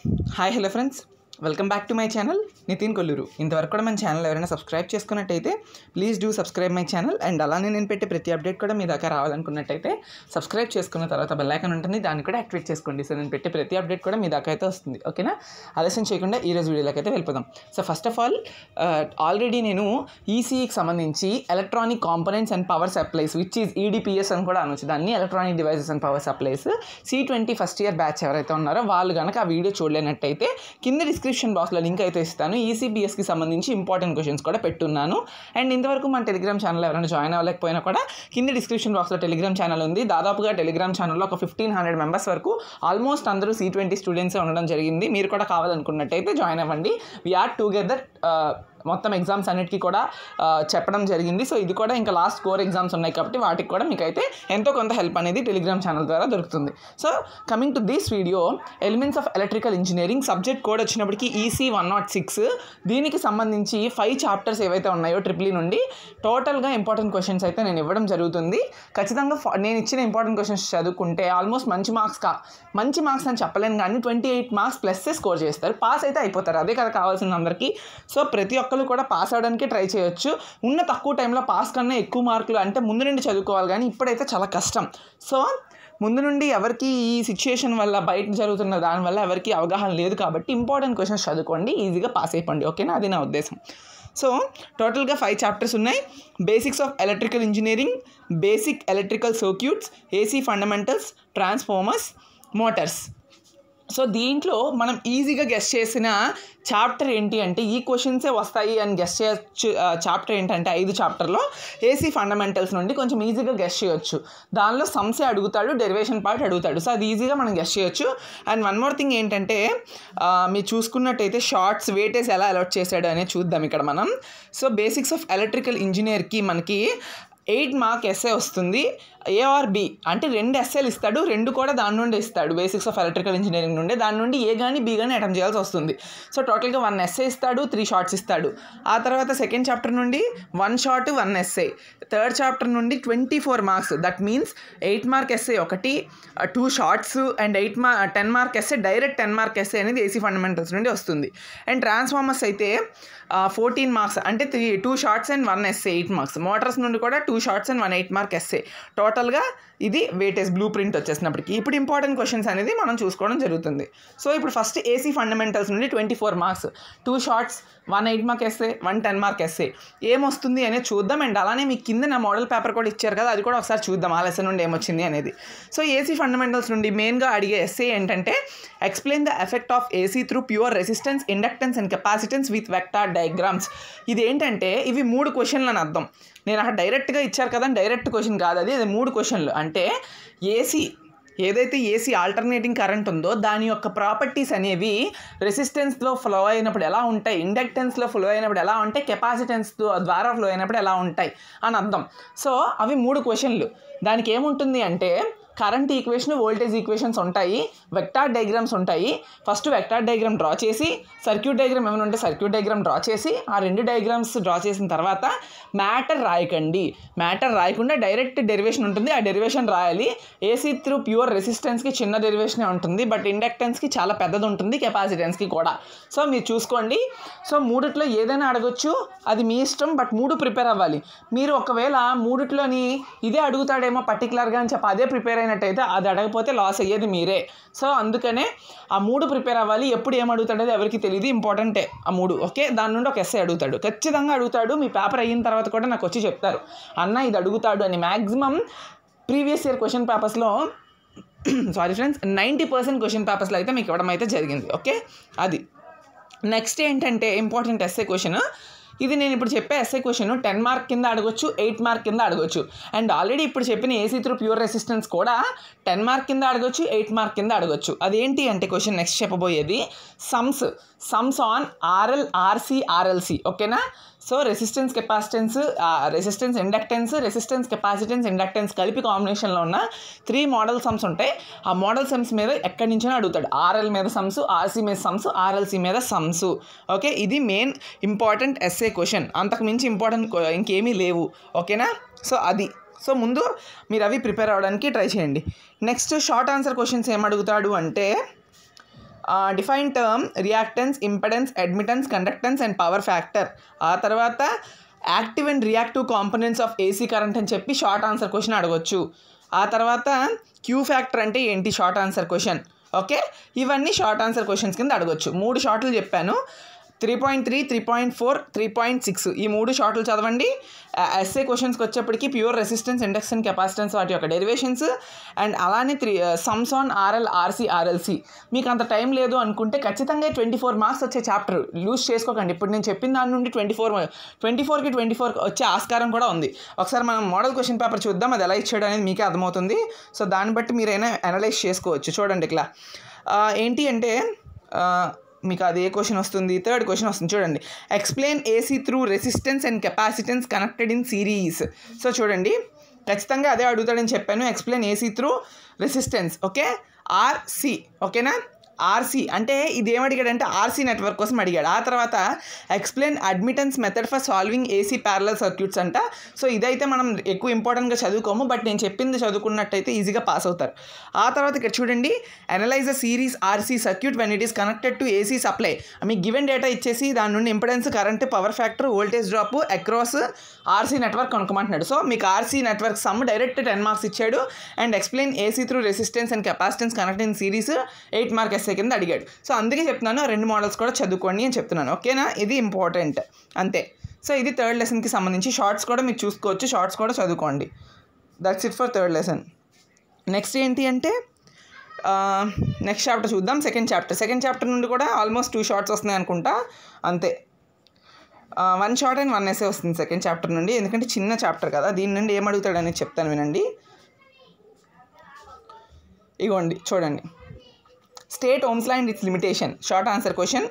Hi hello friends, welcome back to my channel Nitin Kolluru. ఇంతవరకు కూడా మన ఛానల్ ఎవరైనా సబ్స్క్రైబ్ చేసుకున్నట్టయితే please do subscribe my channel. And అలానే నేను పెట్టే ప్రతి అప్డేట్ కూడా మీ దాకా రావాలనుకున్నట్టయితే సబ్స్క్రైబ్ చేసుకున్న తర్వాత బెల్ ఐకాన్ ఉంటుంది, దాన్ని కూడా యాక్టివేట్ చేసుకోండి. సో నేను పెట్టే ప్రతి అప్డేట్ కూడా మీ దాకా అయితే వస్తుంది. ఓకేనా? ఆలస్యం చేయకుండా ఈరోజు వీడియోలోకి అయితే వెళ్ళిపోదాం. So first of all already నేను ఈసీఈకి సంబంధించి electronic components and power supplies which is EDPS అని కూడా అనొచ్చు దాన్ని, electronic devices and power supplies C20 first year batch ఎవరైతే ఉన్నారో వాళ్ళు కనుక ఆ వీడియో చూడలేనట్టయితే కింద డిస్క్రిప్షన్ బాక్స్లో లింక్ అయితే ఇస్తాను. ఈసీబీఎస్కి సంబంధించి ఇంపార్టెంట్ క్వశ్చన్స్ కూడా పెట్టున్నాను. అండ్ ఇంతవరకు మన టెలిగ్రామ్ ఛానల్ ఎవరైనా జాయిన్ అవ్వలేకపోయినా కూడా కింద డిస్క్రిప్షన్ బాక్స్లో టెలిగ్రామ్ ఛానల్ ఉంది. దాదాపుగా టెలిగ్రామ్ ఛానల్లో ఒక 1500 మెంబర్స్ వరకు ఆల్మోస్ట్ అందరూ C20 స్టూడెంట్సే ఉండడం జరిగింది. మీరు కూడా కావాలనుకున్నట్టయితే జాయిన్ అవ్వండి. వీఆర్ టుగెదర్ మొత్తం ఎగ్జామ్స్ అన్నిటికీ కూడా చెప్పడం జరిగింది. సో ఇది కూడా ఇంకా లాస్ట్ కోర్ ఎగ్జామ్స్ ఉన్నాయి కాబట్టి వాటికి కూడా మీకైతే ఎంతో కొంత హెల్ప్ అనేది టెలిగ్రామ్ ఛానల్ ద్వారా దొరుకుతుంది. So coming to this video, elements of electrical engineering subject code వచ్చినప్పటికీ EC 106. దీనికి సంబంధించి 5 చాప్టర్స్ ఏవైతే ఉన్నాయో ట్రిపుల్ నుండి టోటల్గా ఇంపార్టెంట్ క్వశ్చన్స్ అయితే నేను ఇవ్వడం జరుగుతుంది. ఖచ్చితంగా నేను ఇచ్చిన ఇంపార్టెంట్ క్వశ్చన్స్ చదువుకుంటే ఆల్మోస్ట్ మంచి మార్క్స్ అని చెప్పలేను కానీ 28 మార్క్స్ ప్లస్ స్కోర్ చేస్తారు. పాస్ అయితే అయిపోతారు, అదే కదా కావాల్సింది అందరికీ. సో ప్రతి ఒక్కరు కూడా పాస్ అవడానికి ట్రై చేయొచ్చు. ఉన్న తక్కువ టైంలో పాస్ కన్నా ఎక్కువ మార్కులు అంటే ముందు నుండి చదువుకోవాలి, కానీ ఇప్పుడైతే చాలా కష్టం. సో ముందు నుండి ఎవరికి ఈ సిచ్యుయేషన్ వల్ల బయట జరుగుతున్న దానివల్ల ఎవరికి అవగాహన లేదు కాబట్టి ఇంపార్టెంట్ క్వశ్చన్స్ చదువుకోండి, ఈజీగా పాస్ అయిపోండి. ఓకేనా? అది నా ఉద్దేశం. సో టోటల్గా 5 చాప్టర్స్ ఉన్నాయి. Basics of electrical engineering, basic electrical circuits, AC fundamentals, transformers, Motors. So దీంట్లో మనం ఈజీగా గెస్ చేసిన చాప్టర్ ఏంటి అంటే ఈ క్వశ్చన్సే వస్తాయి అని గెస్ చేయొచ్చు. చాప్టర్ ఏంటంటే 5 చాప్టర్లో AC ఫండమెంటల్స్ నుండి కొంచెం ఈజీగా గెస్ చేయొచ్చు. దానిలో సమ్సే అడుగుతాడు, డెరివేషన్ పార్ట్ అడుగుతాడు. సో అది ఈజీగా మనం గెస్ చేయొచ్చు. అండ్ వన్ మోర్ థింగ్ ఏంటంటే మీరు చూసుకున్నట్టయితే షార్ట్స్ వెయిటేజ్ ఎలా అలాట్ చేశాడు అనేది చూద్దాం ఇక్కడ మనం. సో బేసిక్స్ ఆఫ్ ఎలక్ట్రికల్ ఇంజనీర్కి మనకి 8 మార్క్ ఎస్ఏ వస్తుంది. A/B అంటే 2 ఎస్ఏలు ఇస్తాడు, 2 కూడా దాని నుండి ఇస్తాడు. బేసిక్స్ ఆఫ్ ఎలక్ట్రికల్ ఇంజనీరింగ్ నుండి దాని నుండి A కానీ B కానీ అటెంప్ట్ చేయాల్సి వస్తుంది. సో టోటల్గా 1 ఎస్ఏ ఇస్తాడు, 3 షార్ట్స్ ఇస్తాడు. ఆ తర్వాత సెకండ్ చాప్టర్ నుండి 1 షార్ట్ 1 ఎస్ఏ. థర్డ్ చాప్టర్ నుండి 24 marks, that means 8 mark SA ఒకటి, 2 shorts and 10 mark SA, direct 10 mark SA అనేది AC ఫండమెంటల్స్ నుండి వస్తుంది. అండ్ ట్రాన్స్ఫార్మర్స్ అయితే 14 మార్క్స్ అంటే 2 shorts and 1 SA 8 marks. Motors నుండి కూడా 2 షార్ట్స్ అండ్ 1 8 మార్క్ ఎస్ఏ. టోటల్గా ఇది వెయిటేజ్ బ్లూ ప్రింట్ వచ్చేసినప్పటికీ ఇప్పుడు ఇంపార్టెంట్ క్వశ్చన్స్ అనేది మనం చూసుకోవడం జరుగుతుంది. సో ఇప్పుడు ఫస్ట్ AC ఫండమెంటల్స్ నుండి 24 marks, 2 shorts, 1 8 mark SA, 1 10 mark SA ఏమొస్తుంది అనేది చూద్దాం. అండ్ అలానే మీకు కింద నా మోడల్ పేపర్ కూడా ఇచ్చారు కదా, అది కూడా ఒకసారి చూద్దాం ఆ లెసన్ నుండి ఏమొచ్చింది అనేది. సో AC ఫండమెంటల్స్ నుండి మెయిన్గా అడిగే ఎస్ఏ ఏంటంటే explain the effect of AC through pure resistance, inductance and capacitance with vector diagrams. ఇది ఏంటంటే ఇవి 3 క్వశ్చన్లు అని అర్థం. నేను అక్కడ డైరెక్ట్గా ఇచ్చారు కదా, డైరెక్ట్ క్వశ్చన్ కాదు అది 3 క్వశ్చన్లు. అంటే ఏదైతే AC ఆల్టర్నేటింగ్ కరెంట్ ఉందో దాని యొక్క ప్రాపర్టీస్ అనేవి రెసిస్టెన్స్లో ఫ్లో అయినప్పుడు ఎలా ఉంటాయి, ఇండక్టెన్స్లో ఫ్లో అయినప్పుడు ఎలా ఉంటాయి, కెపాసిటెన్స్ ద్వారా ఫ్లో అయినప్పుడు ఎలా ఉంటాయి అని అర్థం. సో అవి 3 క్వశ్చన్లు. దానికి ఏముంటుంది అంటే కరెంట్ ఈక్వేషన్, వోల్టేజ్ ఈక్వేషన్స్ ఉంటాయి, వెక్టార్ డయాగ్రామ్స్ ఉంటాయి. ఫస్ట్ వెక్టార్ డయాగ్రామ్ డ్రా చేసి, సర్క్యూట్ డయాగ్రామ్ ఏమైనా ఉంటే సర్క్యూట్ డయాగ్రామ్ డ్రా చేసి, ఆ 2 డయాగ్రామ్స్ డ్రా చేసిన తర్వాత మ్యాటర్ రాయకండి. మ్యాటర్ రాయకుండా డైరెక్ట్ డెరివేషన్ ఉంటుంది, ఆ డెరివేషన్ రాయాలి. AC త్రూ ప్యూర్ రెసిస్టెన్స్కి చిన్న డెరివేషనే ఉంటుంది, బట్ ఇండక్టెన్స్కి చాలా పెద్దది ఉంటుంది, కెపాసిటెన్స్కి కూడా. సో మీరు చూసుకోండి. సో 3లో ఏదైనా అడగొచ్చు, అది మీ ఇష్టం, బట్ 3 ప్రిపేర్ అవ్వాలి. మీరు ఒకవేళ 3లోని ఇదే అడుగుతాడేమో పర్టికులర్గా అని చెప్పి అదే ప్రిపేర్ అయినట్టయితే అది అడగకపోతే లాస్ అయ్యేది మీరే. సో అందుకనే ఆ 3 ప్రిపేర్ అవ్వాలి. ఎప్పుడు ఏం అడుగుతాడో ఎవరికి తెలియదు, ఇంపార్టెంటే ఆ 3. ఓకే, దాని నుండి ఒక ఎస్ఏ అడుగుతాడు, ఖచ్చితంగా అడుగుతాడు. మీ పేపర్ అయిన తర్వాత కూడా నాకు వచ్చి చెప్తారు అన్న ఇది అడుగుతాడు అని. మ్యాక్సిమం ప్రీవియస్ ఇయర్ క్వశ్చన్ పేపర్స్లో సారీ ఫ్రెండ్స్ 90% క్వశ్చన్ పేపర్స్లో అయితే మీకు ఇవ్వడం అయితే జరిగింది. ఓకే, అది నెక్స్ట్ ఏంటంటే ఇంపార్టెంట్ ఎస్ఏ క్వశ్చన్. ఇది నేను ఇప్పుడు చెప్పే ఎస్ఏ క్వశ్చన్ 10 మార్క్ కింద అడగొచ్చు, 8 మార్క్ కింద అడగొచ్చు. అండ్ ఆల్రెడీ ఇప్పుడు చెప్పిన AC త్రూ ప్యూర్ రెసిస్టెన్స్ కూడా 10 మార్క్ కింద అడగొచ్చు, 8 మార్క్ కింద అడగొచ్చు. అదేంటి అంటే క్వశ్చన్ నెక్స్ట్ చెప్పబోయేది sums on RL, RC, RLC. ఓకేనా? So resistance, capacitance, resistance inductance, resistance capacitance inductance కలిపి కాంబినేషన్లో ఉన్న 3 మోడల్ సమ్స్ ఉంటాయి. ఆ మోడల్ సమ్స్ మీద ఎక్కడి నుంచో అడుగుతాడు. RL మీద సమ్స్, RC మీద సమ్స్, RLC మీద సమ్స్. ఓకే, ఇది మెయిన్ ఇంపార్టెంట్ ఎస్ఏ క్వశ్చన్. అంతకు మించి ఇంపార్టెంట్ ఇంకేమీ లేవు. ఓకేనా? సో అది. సో ముందు మీరు అవి ప్రిపేర్ అవ్వడానికి ట్రై చేయండి. నెక్స్ట్ షార్ట్ ఆన్సర్ క్వశ్చన్స్ ఏమడుగుతాడు అంటే define term reactance, impedance, admittance, conductance and power factor. ఆ తర్వాత active and reactive components of AC current అని చెప్పి షార్ట్ ఆన్సర్ క్వశ్చన్ అడగొచ్చు. ఆ తర్వాత క్యూ ఫ్యాక్టర్ అంటే ఏంటి షార్ట్ ఆన్సర్ క్వశ్చన్. ఓకే, ఇవన్నీ షార్ట్ ఆన్సర్ క్వశ్చన్స్ కింద అడగొచ్చు. 3 షార్ట్లు చెప్పాను, 3.3, 3.4, 3.6 ఈ 3 షార్ట్లు చదవండి. ఎస్ఏ క్వశ్చన్స్కి వచ్చేప్పటికి ప్యూర్ రెసిస్టెన్స్, ఇండక్షన్, కెపాసిటెన్స్ వాటి యొక్క డెరివేషన్స్ అండ్ అలానే sums on RL, RC, RLC. మీకు అంత టైం లేదు అనుకుంటే ఖచ్చితంగా 24 మార్క్స్ వచ్చే చాప్టర్ లూజ్ చేసుకోకండి. ఇప్పుడు నేను చెప్పిన దాని నుండి 24 వచ్చే ఆస్కారం కూడా ఉంది. ఒకసారి మనం మోడల్ క్వశ్చన్ పేపర్ చూద్దాం, అది ఎలా ఇచ్చాడు అనేది మీకే అర్థమవుతుంది. సో దాన్ని బట్టి మీరైనా అనలైజ్ చేసుకోవచ్చు. చూడండి ఇట్లా ఏంటి అంటే మీకు అది ఏ క్వశ్చన్ వస్తుంది, 3rd క్వశ్చన్ వస్తుంది. చూడండి, explain AC through resistance and capacitance connected in series. So చూడండి ఖచ్చితంగా అదే అడుగుతాడని చెప్పాను. Explain AC through resistance, okay, RC, ఓకేనా. ఆర్సీ అంటే ఇది ఏమడిగాడంటే ఆర్సీ నెట్వర్క్ కోసం అడిగాడు. ఆ తర్వాత explain admittance method for solving AC parallel circuits అంట. సో ఇదైతే మనం ఎక్కువ ఇంపార్టెంట్గా చదువుకోము, బట్ నేను చెప్పింది చదువుకున్నట్టయితే ఈజీగా పాస్ అవుతారు. ఆ తర్వాత ఇక్కడ చూడండి, analyse the series RC circuit when it is connected to AC supply. మీకు గివెన్ డేటా ఇచ్చేసి దాని నుండి impedance, current, power factor, voltage drop across RC network కనుక్కోమంటున్నాడు. సో మీకు RC network sum direct 10 marks ఇచ్చాడు. And explain AC through resistance and capacitance connected in series 8 mark SA కింద అడిగాడు. So అందుకే చెప్తున్నాను 2 మోడల్స్ కూడా చదువుకోండి అని చెప్తున్నాను, ఓకేనా. ఇది ఇంపార్టెంట్ అంతే. సో ఇది 3rd లెసన్కి సంబంధించి షార్ట్స్ కూడా మీరు చూసుకోవచ్చు, షార్ట్స్ కూడా చదువుకోండి. That's it for 3rd lesson. Next ఏంటి అంటే నెక్స్ట్ చాప్టర్ చూద్దాం. సెకండ్ చాప్టర్ నుండి కూడా ఆల్మోస్ట్ 2 షార్ట్స్ వస్తున్నాయి అనుకుంటా, అంతే. 1 షార్ట్ అండ్ 1 ఎస్ఏ వస్తుంది సెకండ్ చాప్టర్ నుండి, ఎందుకంటే చిన్న చాప్టర్ కదా. దీని నుండి ఏం అడుగుతాడని చెప్తాను వినండి. ఇగోండి చూడండి, state Ohm's law and its limitation short answer question.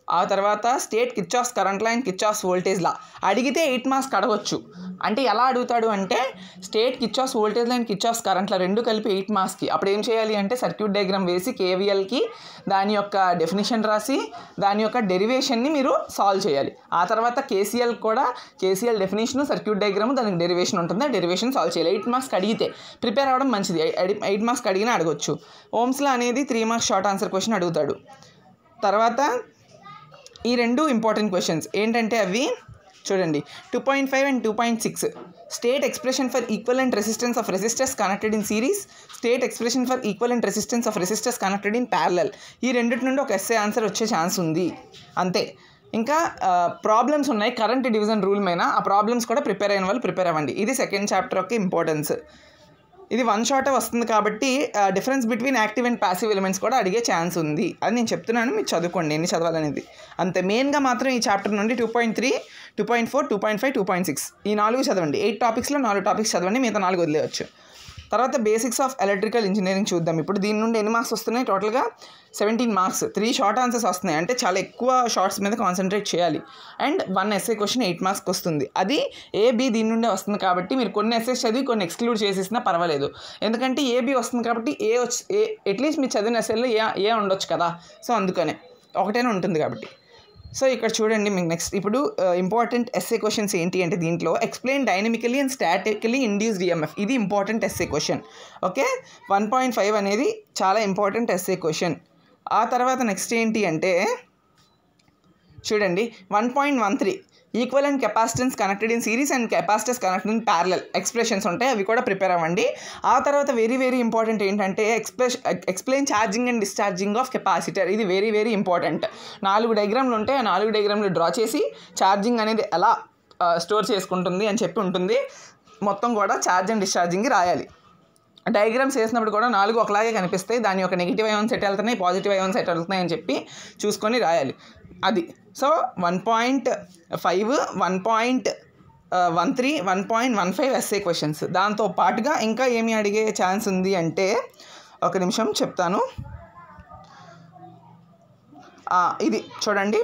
ఆ తర్వాత state Kirchhoff's current law and Kirchhoff's voltage law. అడిగితే 8 మార్క్స్ అడగొచ్చు. అంటే ఎలా అడుగుతాడు అంటే state Kirchhoff's voltage law and Kirchhoff's current law 2 కలిపి 8 మార్క్స్కి. అప్పుడు ఏం చేయాలి అంటే సర్క్యూట్ డయాగ్రామ్ వేసి కేవీఎల్కి దాని యొక్క డెఫినేషన్ రాసి దాని యొక్క డెరివేషన్ని మీరు సాల్వ్ చేయాలి. ఆ తర్వాత కేసీఎల్ కూడా కేసీఎల్ డెఫినేషన్, సర్క్యూట్ డయాగ్రామ్, దానికి డెరివేషన్ ఉంటుంది, ఆ డెరివేషన్ సాల్వ్ చేయాలి. 8 మార్క్స్కి అడిగితే ప్రిపేర్ అవ్వడం మంచిది. 8 మార్క్స్కి అడిగినా అడగొచ్చు. ఓమ్స్ లా అనేది 3 మార్క్స్ షార్ట్ ఆన్సర్ క్వశ్చన్ అడుగుతాడు. తర్వాత ఈ 2 ఇంపార్టెంట్ క్వశ్చన్స్ ఏంటంటే అవి చూడండి, 2.5 and 2.6 state expression for equivalent resistance of resistors connected in series, state expression for equivalent resistance of resistors connected in parallel. ఈ రెండింటి నుండి ఒక ఎస్ఏ ఆన్సర్ వచ్చే ఛాన్స్ ఉంది, అంతే. ఇంకా ప్రాబ్లమ్స్ ఉన్నాయి కరెంట్ డివిజన్ రూల్ మీద, ఆ ప్రాబ్లమ్స్ కూడా ప్రిపేర్ అయిన వాళ్ళు ప్రిపేర్ అవ్వండి. ఇది సెకండ్ చాప్టర్ యొక్క ఇంపార్టెన్స్. ఇది 1 షార్టే వస్తుంది కాబట్టి difference between active and passive elements కూడా అడిగే ఛాన్స్ ఉంది. అది నేను చెప్తున్నాను, మీరు చదువుకోండి ఎన్ని చదవాలనేది అంతే. మెయిన్గా మాత్రం ఈ చాప్టర్ నుండి 2.3, 2.4, 2.5, 2.6 ఈ 4 చదవండి. 8 టాపిక్స్లో 4 టాపిక్స్ చదవండి, మిగతా 4 వదిలేయచ్చు. తర్వాత బేసిక్స్ ఆఫ్ ఎలక్ట్రికల్ ఇంజనీరింగ్ చూద్దాం. ఇప్పుడు దీని నుండి ఎన్ని మార్క్స్ వస్తున్నాయి? టోటల్గా 17 మార్క్స్, 3 షార్ట్ ఆన్సర్స్ వస్తున్నాయి. అంటే చాలా ఎక్కువ షార్ట్స్ మీద కాన్సన్ట్రేట్ చేయాలి. అండ్ 1 ఎస్ఏ క్వశ్చన్ 8 మార్క్స్కి వస్తుంది. అది ఏబి దీని నుండే వస్తుంది కాబట్టి మీరు కొన్ని ఎస్ఏస్ చదివి కొన్ని ఎక్స్క్లూడ్ చేసేసినా పర్వాలేదు. ఎందుకంటే ఏబి వస్తుంది కాబట్టి అట్లీస్ట్ మీరు చదివిన ఎస్ఏలో ఏ ఉండొచ్చు కదా. సో అందుకనే ఒకటేనే ఉంటుంది కాబట్టి. సో ఇక్కడ చూడండి మీకు నెక్స్ట్ ఇప్పుడు ఇంపార్టెంట్ ఎస్ఏ క్వశ్చన్స్ ఏంటి అంటే దీంట్లో explain dynamically and statically induced EMF. ఇది ఇంపార్టెంట్ ఎస్ఏ క్వశ్చన్, ఓకే. 1.5 అనేది చాలా ఇంపార్టెంట్ ఎస్ఏ క్వశ్చన్. ఆ తర్వాత నెక్స్ట్ ఏంటి అంటే చూడండి 1.13 equivalent capacitance connected in series and capacitors connected in parallel expressions ఉంటాయి, అవి కూడా ప్రిపేర్ అవ్వండి. ఆ తర్వాత వెరీ వెరీ ఇంపార్టెంట్ ఏంటంటే explain charging and discharging of capacitor. ఇది వెరీ వెరీ ఇంపార్టెంట్. 4 డయాగ్రామ్లు ఉంటాయి, ఆ 4 డయాగ్రామ్లు డ్రా చేసి ఛార్జింగ్ అనేది ఎలా స్టోర్ చేసుకుంటుంది అని చెప్పి ఉంటుంది. మొత్తం కూడా ఛార్జ్ అండ్ డిశ్చార్జింగ్ రాయాలి. డయాగ్రామ్స్ వేసినప్పుడు కూడా 4 ఒకలాగే కనిపిస్తాయి, దాని యొక్క నెగిటివ్ అయాన్స్ ఎట్ వెళ్తున్నాయి, పాజిటివ్ అయాన్స్ ఎట్ వెళ్తున్నాయి అని చెప్పి చూసుకొని రాయాలి. అది సో 1.5, 1.13, 1.15 ఎస్ఏ క్వశ్చన్స్. దాంతో పాటుగా ఇంకా ఏమి అడిగే ఛాన్స్ ఉంది అంటే ఒక నిమిషం చెప్తాను. ఇది చూడండి,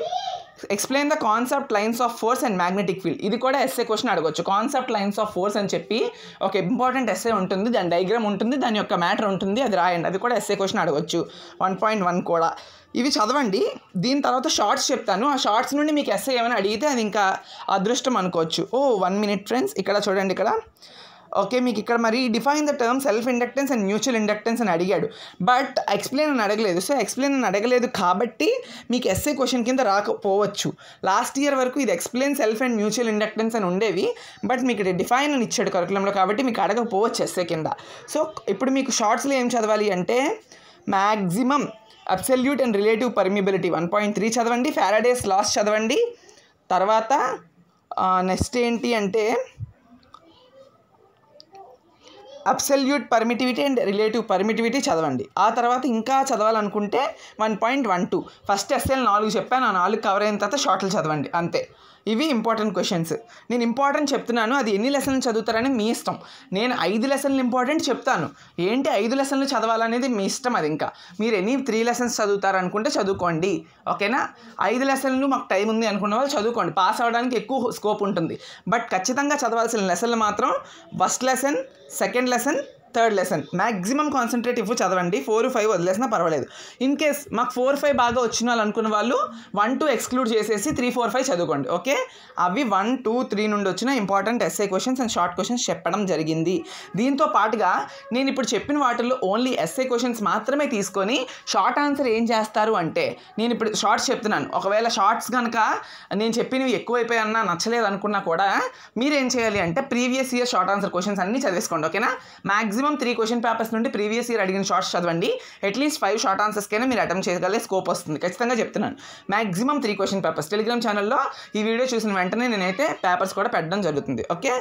explain the concept lines of force and magnetic field. ఇది కూడా ఎస్ఏ క్వశ్చన్ అడగొచ్చు. కాన్సెప్ట్ లైన్స్ ఆఫ్ ఫోర్స్ అని చెప్పి ఒక ఇంపార్టెంట్ ఎస్ఏ ఉంటుంది, దాని డయాగ్రామ్ ఉంటుంది, దాని యొక్క మ్యాటర్ ఉంటుంది, అది రాయండి. అది కూడా ఎస్ఏ క్వశ్చన్ అడగొచ్చు. 1.1 కూడా ఇవి చదవండి. దీని తర్వాత షార్ట్స్ చెప్తాను, ఆ షార్ట్స్ నుండి మీకు ఎస్ఏ ఏమైనా అడిగితే అది ఇంకా అదృష్టం అనుకోవచ్చు. 1 minute ఫ్రెండ్స్, ఇక్కడ చూడండి, ఇక్కడ ఓకే, మీకు ఇక్కడ మరి define the term self inductance and mutual inductance అని అడిగాడు, బట్ ఎక్స్ప్లెయిన్ అని అడగలేదు. సో ఎక్స్ప్లెయిన్ అని అడగలేదు కాబట్టి మీకు ఎస్ఏ క్వశ్చన్ కింద రాకపోవచ్చు. లాస్ట్ ఇయర్ వరకు ఇది explain self and mutual inductance అని ఉండేవి, బట్ మీకు డిఫైన్ అని ఇచ్చాడు కరికులంలో కాబట్టి మీకు అడగకపోవచ్చు ఎస్ఏ కింద. సో ఇప్పుడు మీకు షార్ట్స్లో ఏం చదవాలి అంటే maximum absolute and relative permeability 1.3 చదవండి, ఫారడేస్ లాస్ చదవండి, తర్వాత నెక్స్ట్ ఏంటి అంటే absolute permittivity and relative permittivity చదవండి. ఆ తర్వాత ఇంకా చదవాలనుకుంటే 1.12 ఫస్ట్ ఎస్ఏలు 4 చెప్పాను, ఆ 4 కవర్ అయిన తర్వాత షార్ట్లు చదవండి అంతే. ఇవి ఇంపార్టెంట్ క్వశ్చన్స్. నేను ఇంపార్టెంట్ చెప్తున్నాను, అది ఎన్ని లెసన్లు చదువుతారని మీ ఇష్టం. నేను 5 లెసన్లు ఇంపార్టెంట్ చెప్తాను, ఏంటి 5 లెసన్లు చదవాలనేది మీ ఇష్టం. అది ఇంకా మీరు ఎన్ని 3 లెసన్స్ చదువుతారనుకుంటే చదువుకోండి, ఓకేనా. 5 లెసన్లు మాకు టైం ఉంది అనుకున్న వాళ్ళు చదువుకోండి, పాస్ అవ్వడానికి ఎక్కువ స్కోప్ ఉంటుంది. బట్ ఖచ్చితంగా చదవాల్సిన లెసన్లు మాత్రం first lesson, second lesson, third lesson maximum concentrate చదవండి. 4, 5 వదిలేసినా పర్వాలేదు. ఇన్ కేస్ మాకు 4, 5 బాగా వచ్చిన వాళ్ళు అనుకున్న వాళ్ళు 1, 2 ఎక్స్క్లూడ్ చేసేసి 3, 4, 5 చదువుకోండి, ఓకే. అవి 1, 2, 3 నుండి వచ్చిన important SA questions and short questions చెప్పడం జరిగింది. దీంతో పాటుగా నేను ఇప్పుడు చెప్పిన వాటిల్లో ఓన్లీ ఎస్ఏ క్వశ్చన్స్ మాత్రమే తీసుకొని షార్ట్ ఆన్సర్ ఏం చేస్తారు అంటే, నేను ఇప్పుడు షార్ట్స్ చెప్తున్నాను, ఒకవేళ షార్ట్స్ కనుక నేను చెప్పినవి ఎక్కువైపోయన్నా నచ్చలేదు అనుకున్నా కూడా మీరేం చేయాలి అంటే previous year short answer questions అన్నీ చదివేసుకోండి, ఓకేనా. మ్యాక్సిమం 3 క్వశ్చన్ పేపర్స్ నుండి ప్రీవియస్ ఇయర్ అడిగిన షార్ట్స్ చదవండి. అట్లీస్ట్ 5 షార్ట్ ఆన్సర్స్కైనా మీరు అటెంప్ట్ చేయగలిగే స్కోప్ వస్తుంది, ఖచ్చితంగా చెప్తున్నాను. Maximum 3 question papers. టెలిగ్రామ్ ఛానల్లో ఈ వీడియో చూసిన వెంటనే నేనైతే పేపర్స్ కూడా పెట్టడం జరుగుతుంది, ఓకే.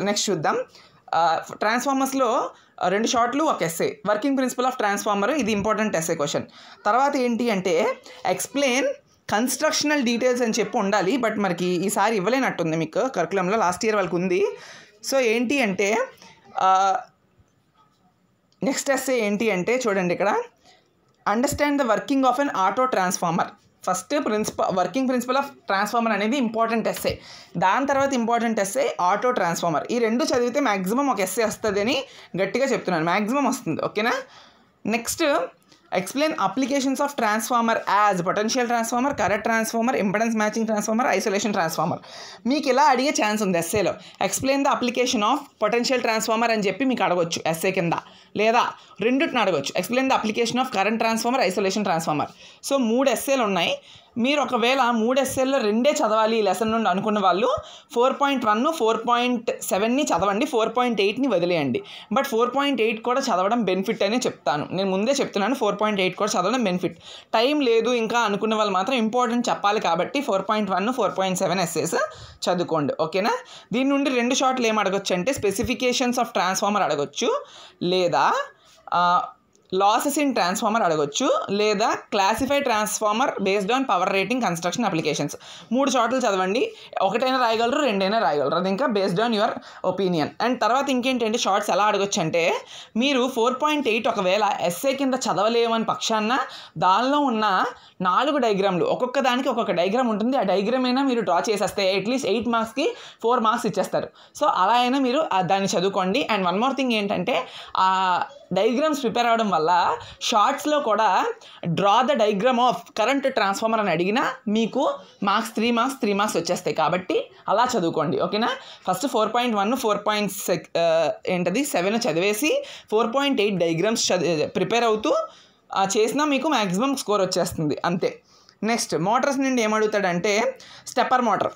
నెక్స్ట్ చూద్దాం. ట్రాన్స్ఫార్మర్స్లో 2 షార్ట్లు, 1 SA. Working principle of transformer, ఇది ఇంపార్టెంట్ ఎస్ఏ క్వశ్చన్. తర్వాత ఏంటి అంటే ఎక్స్ప్లెయిన్ కన్స్ట్రక్షనల్ డీటెయిల్స్ అని చెప్పి ఉండాలి, బట్ మనకి ఈసారి ఇవ్వలేనట్టుంది మీకు కరికులంలో, లాస్ట్ ఇయర్ వాళ్ళకి ఉంది. సో ఏంటి అంటే నెక్స్ట్ ఎస్ఏ ఏంటి అంటే చూడండి ఇక్కడ, understand the working of an auto transformer. First working principle of transformer అనేది ఇంపార్టెంట్ ఎస్ఏ, దాని తర్వాత ఇంపార్టెంట్ ఎస్ఏ ఆటో ట్రాన్స్ఫార్మర్. ఈ 2 చదివితే మ్యాక్సిమం 1 ఎస్ఏ వస్తుంది అని గట్టిగా చెప్తున్నాను, మ్యాక్సిమం వస్తుంది, ఓకేనా. Next explain applications of transformer as potential transformer, current transformer, impedance matching transformer, isolation transformer. మీకు ఇలా అడిగే ఛాన్స్ ఉంది ఎస్ఏలో. Explain the application of potential transformer అని చెప్పి మీకు అడగొచ్చు ఎస్ఏ కింద, లేదా రెండుటిని అడగొచ్చు, explain the application of current transformer, isolation transformer. So 3 ఎస్ఏలు ఉన్నాయి. మీరు ఒకవేళ 3 ఎస్ఏల్లో 2 చదవాలి లెసన్ నుండి అనుకున్న వాళ్ళు 4.1, 4.7ని చదవండి, 4.8ని వదిలేయండి. బట్ 4.8 కూడా చదవడం బెనిఫిట్ అనే చెప్తాను, నేను ముందే చెప్తున్నాను. 4.8 కూడా చదవడం బెనిఫిట్. టైం లేదు ఇంకా అనుకున్న వాళ్ళు మాత్రం ఇంపార్టెంట్ చెప్పాలి కాబట్టి 4.1, 4.7 ఎస్ఏస్ చదువుకోండి, ఓకేనా. దీని నుండి 2 షార్ట్లు ఏం అడగొచ్చు అంటే స్పెసిఫికేషన్స్ ఆఫ్ ట్రాన్స్ఫార్మర్ అడగొచ్చు, లేదా లాసెస్ ఇన్ ట్రాన్స్ఫార్మర్ అడగొచ్చు, లేదా classify transformer based on power rating construction applications. 3 షార్ట్లు చదవండి, ఒకటైనా రాయగలరు, 2 రాయగలరు, అది ఇంకా based on your opinion. And తర్వాత ఇంకేంటంటే షార్ట్స్ ఎలా అడగొచ్చు అంటే, మీరు 4.8 ఒకవేళ ఎస్ఏ కింద చదవలేమని పక్షాన దానిలో ఉన్న 4 డయాగ్రామ్లు, ఒక్కొక్క దానికి ఒక్కొక్క డయాగ్రామ్ ఉంటుంది, ఆ డయాగ్రామ్ అయినా మీరు డ్రా చేసేస్తే అట్లీస్ట్ 8 మార్క్స్కి 4 మార్క్స్ ఇచ్చేస్తారు. సో అలా అయినా మీరు దాన్ని చదువుకోండి. అండ్ వన్ మోర్ థింగ్ ఏంటంటే, ఆ డయాగ్రామ్స్ ప్రిపేర్ అవ్వడం వల్ల షార్ట్స్లో కూడా draw the diagram of current transformer అని అడిగినా మీకు మార్క్స్ 3 మార్క్స్ వచ్చేస్తాయి, కాబట్టి అలా చదువుకోండి, ఓకేనా. ఫస్ట్ 4.1, 4.7 చదివేసి 4.8 డయాగ్రామ్స్ ప్రిపేర్ అవుతూ చేసినా మీకు మ్యాక్సిమం స్కోర్ వచ్చేస్తుంది, అంతే. నెక్స్ట్ మోటార్స్ నుండి ఏమడుగుతాడంటే స్టెప్పర్ మోటార్.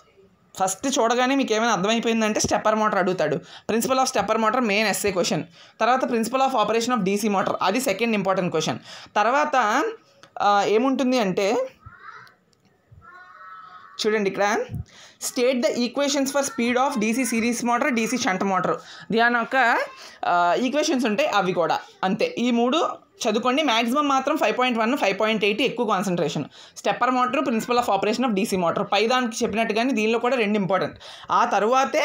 ఫస్ట్ చూడగానే మీకు ఏమైనా అర్థమైపోయిందంటే స్టెప్పర్ మోటార్ అడుగుతాడు. Principle of stepper motor main SA question. తర్వాత principle of operation of DC motor, అది సెకండ్ ఇంపార్టెంట్ క్వశ్చన్. తర్వాత ఏముంటుంది అంటే చూడండి ఇక్కడ, state the equations for speed of DC series motor, DC shunt motor. దాని యొక్క ఈక్వేషన్స్ ఉంటాయి, అవి కూడా అంతే. ఈ 3 చదువుకోండి. మ్యాక్సిమం మాత్రం 5.1, 5.8 ఎక్కువ concentration. Stepper motor, principle of operation of DC motor, పైదానికి చెప్పినట్టుగానే దీనిలో కూడా 2 ఇంపార్టెంట్. ఆ తరువాతే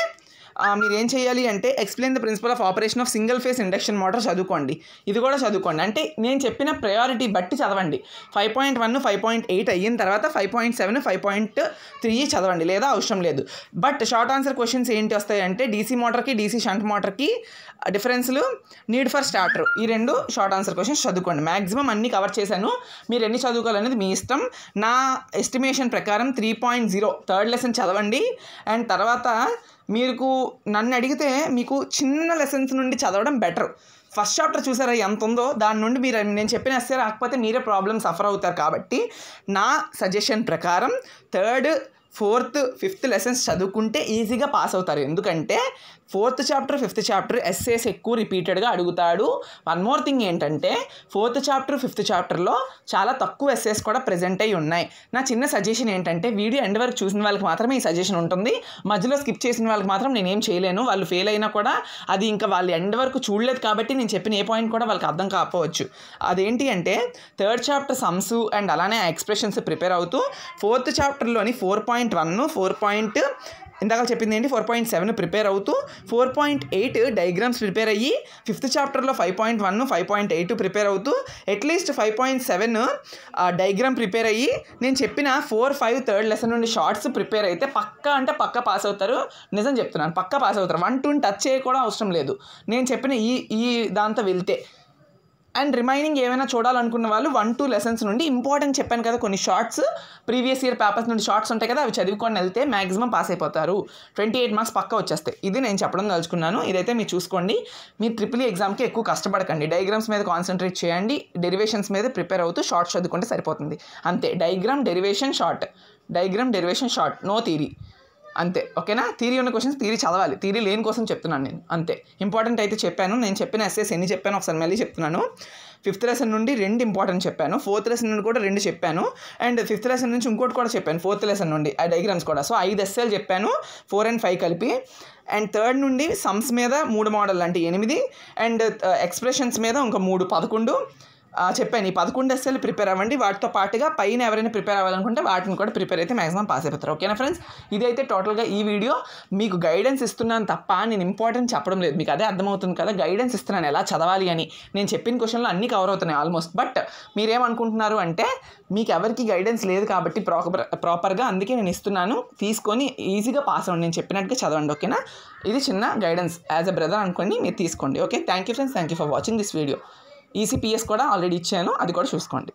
మీరు ఏం చేయాలి అంటే explain the principle of operation of single phase induction motor చదువుకోండి. ఇది కూడా చదువుకోండి, అంటే నేను చెప్పిన ప్రయారిటీ బట్టి చదవండి. 5.1, 5.8 అయిన తర్వాత 5.7, 5.3 చదవండి, లేదా అవసరం లేదు. బట్ షార్ట్ ఆన్సర్ క్వశ్చన్స్ ఏంటి వస్తాయంటే డీసీ మోటార్కి, డీసీ షంట్ మోటార్కి డిఫరెన్స్లు, నీడ్ ఫర్ స్టార్టర్, ఈ 2 షార్ట్ ఆన్సర్ క్వశ్చన్స్ చదువుకోండి. మ్యాక్సిమం అన్నీ కవర్ చేశాను, మీరు ఎన్ని చదువుకోవాలనేది మీ ఇష్టం. నా ఎస్టిమేషన్ ప్రకారం 3.0 థర్డ్ లెసన్ చదవండి. అండ్ తర్వాత మీకు నన్ను అడిగితే మీకు చిన్న లెసన్స్ నుండి చదవడం బెటర్. ఫస్ట్ చాప్టర్ చూసారా ఎంత ఉందో, దాని నుండి మీరు నేను చెప్పిన ఎస్సే రాకపోతే మీరే ప్రాబ్లమ్ సఫర్ అవుతారు. కాబట్టి నా సజెషన్ ప్రకారం 3rd, 4th, 5th లెసన్స్ చదువుకుంటే ఈజీగా పాస్ అవుతారు. ఎందుకంటే 4th chapter 5th chapter essays ఎక్కువ రిపీటెడ్గా అడుగుతాడు. వన్ మోర్ థింగ్ ఏంటంటే 4th చాప్టర్ 5th చాప్టర్లో చాలా తక్కువ ఎస్సేస్ కూడా ప్రెజెంట్ అయ్యి ఉన్నాయి. నా చిన్న సజెషన్ ఏంటంటే వీడియో ఎండ్ వరకు చూసిన వాళ్ళకి మాత్రమే ఈ సజెషన్ ఉంటుంది. మధ్యలో స్కిప్ చేసిన వాళ్ళకి మాత్రం నేనేం చేయలేను. వాళ్ళు ఫెయిల్ అయినా కూడా అది ఇంకా వాళ్ళు ఎండ్ వరకు చూడలేదు కాబట్టి నేను చెప్పిన ఏ పాయింట్ కూడా వాళ్ళకి అర్థం కాకపోవచ్చు. అదేంటి అంటే 3rd చాప్టర్ సమ్స్ అండ్ అలానే ఎక్స్ప్రెషన్స్ ప్రిపేర్ అవుతూ 4th చాప్టర్లోని 4.1 ఇందాక చెప్పింది ఏంటి 4.7 ప్రిపేర్ అవుతూ 4.8 డయాగ్రామ్స్ ప్రిపేర్ అయ్యి 5th చాప్టర్లో 5.1 5.8 ప్రిపేర్ అవుతూ అట్లీస్ట్ 5.7 డయాగ్రామ్ ప్రిపేర్ అయ్యి నేను చెప్పిన 4-5 థర్డ్ లెసన్ నుండి షార్ట్స్ ప్రిపేర్ అయితే పక్కా అంటే పక్కా పాస్ అవుతారు. నిజం చెప్తున్నాను, పక్కా పాస్ అవుతారు. 1-2 టచ్ చేయ కూడా అవసరం లేదు నేను చెప్పిన ఈ దాంతో వెళ్తే. అండ్ రిమైనింగ్ ఏమైనా చూడాలనుకున్న వాళ్ళు 1-2 లెసన్స్ నుండి ఇంపార్టెంట్ చెప్పాను కదా, కొన్ని షార్ట్స్ ప్రీవియస్ ఇయర్ పేపర్స్ నుండి షార్ట్స్ ఉంటాయి కదా, అవి చదువుకొని వెళ్తే మ్యాక్సిమం పాస్ అయిపోతారు. 28 మార్క్స్ పక్కా వచ్చేస్తాయి. ఇది నేను చెప్పడం తలుచుకున్నాను. ఇదైతే మీరు చూసుకోండి. మీరు ట్రిపుల్ ఎగ్జామ్కి ఎక్కువ కష్టపడకండి. డయాగ్రామ్స్ మీద కాన్సన్ట్రేట్ చేయండి. డెరివేషన్స్ మీద ప్రిపేర్ అవుతూ షార్ట్స్ చదువుకుంటే సరిపోతుంది. అంతే. Diagram derivation short, no theory. అంతే. ఓకేనా? థియరీ ఉన్న క్వశ్చన్స్ థియరీ చదవాలి. థియరీ లేని కోసం చెప్తున్నాను నేను. అంతే. ఇంపార్టెంట్ అయితే చెప్పాను. నేను చెప్పిన ఎస్సేస్ ఎన్ని చెప్పాను ఒకసారి మళ్ళీ చెప్తున్నాను. 5th లెసన్ నుండి 2 ఇంపార్టెంట్ చెప్పాను. 4th లెసన్ నుండి కూడా 2 చెప్పాను. అండ్ 5th లెసన్ నుంచి ఇంకోటి కూడా చెప్పాను 4th లెసన్ నుండి, ఆ డయాగ్రామ్స్ కూడా. సో 5 ఎస్సేలు చెప్పాను, 4 and 5 కలిపి. అండ్ 3rd నుండి సమ్స్ మీద 3 మోడల్ అంటే 8 అండ్ ఎక్స్ప్రెషన్స్ మీద ఇంకా 3 11 చెప్పాను. ఈ 11 ఎస్సేలు ప్రిపేర్ అవ్వండి. వాటితో పాటుగా పైన ఎవరైనా ప్రిపేర్ అవ్వాలనుకుంటే వాటిని కూడా ప్రిపేర్ అయితే మ్యాక్సిమం పాస్ అయిపోతారు. ఓకేనా ఫ్రెండ్స్? ఇదైతే టోటల్గా ఈ వీడియో. మీకు గైడెన్స్ ఇస్తున్నాను తప్ప నేను ఇంపార్టెంట్ చెప్పడం లేదు. మీకు అదే అర్థమవుతుంది కదా, గైడెన్స్ ఇస్తున్నాను ఎలా చదవాలి అని. నేను చెప్పిన క్వశ్చన్లు అన్నీ కవర్ అవుతున్నాయి ఆల్మోస్ట్. బట్ మీరేమనుకుంటున్నారు అంటే మీకు ఎవరికి గైడెన్స్ లేదు కాబట్టి ప్రాపర్గా, అందుకే నేను ఇస్తున్నాను. తీసుకొని ఈజీగా పాస్ అవ్వండి. నేను చెప్పినట్టుగా చదవండి. ఓకేనా? ఇది చిన్న గైడెన్స్ యాజ్ ఎ బ్రదర్ అనుకోండి, మీరు తీసుకోండి. Okay, thank you friends. Thank you for watching this video. ECPS కూడా ఆల్రెడీ ఇచ్చాను, అది కూడా చూసుకోండి.